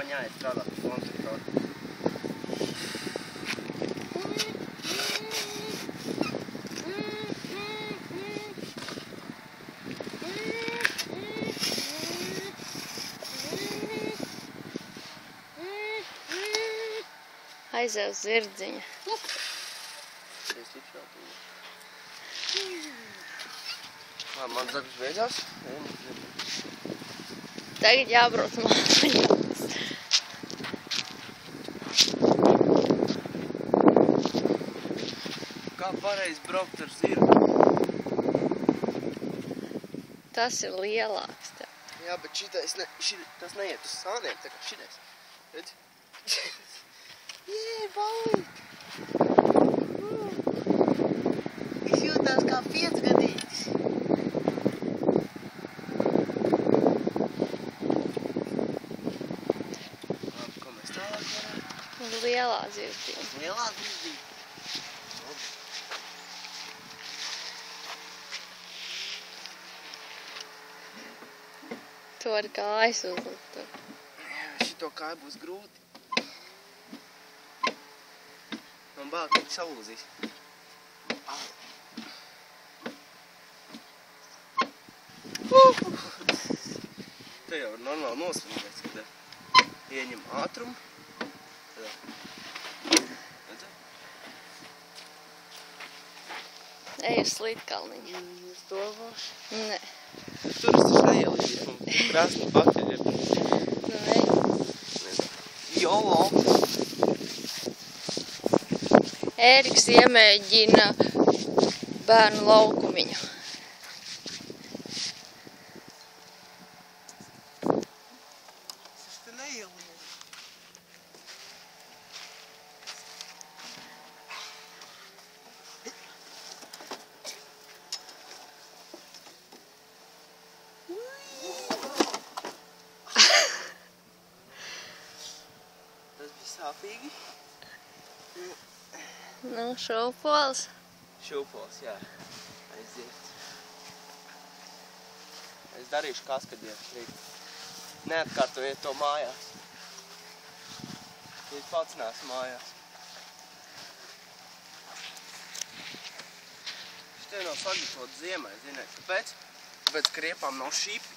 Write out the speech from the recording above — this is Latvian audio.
man jāiet strādāt uz kontraktoru. Aizev zirdziņa. Es tik šāpīju. Man darbs beidzās. Tagad jābrauc mājās. Kā pareizi braukt ar zirgu? Tas ir lielāks tev. Jā, bet tas neiet uz sāniem, tā kā šitais. Redz? Jē, balīt! Es jūtās kā 5-gadīgs. Labi, ko mēs tālāk varam? Lielā zirdziņa. Lielā zirdziņa. Tu vari kājas uzlikt. Šito kāju būs grūti. Man bail, ka salūzīs. Te jau var normāli nosvināt, kad ieņem ātrumu. Ej uz slīdkalniņu. Es domāšu. Nē. Tur es taču neielīšu, un krāsni pakaļ ir. Nu, ej. Jolo! Ēriks iemēģina bērnu laukumiņu. Es te neielīšu. Tas bija sāpīgi. Nu, šūpols. Šūpols, jā. Aiziet. Es darīšu kaskadieru rīt. Neatkārtojiet to mājās. Ja es pats neesmu mājās. Šitie nav sagatavot ziemai, ziniet, kāpēc? Tāpēc, ka riepām nav šipi.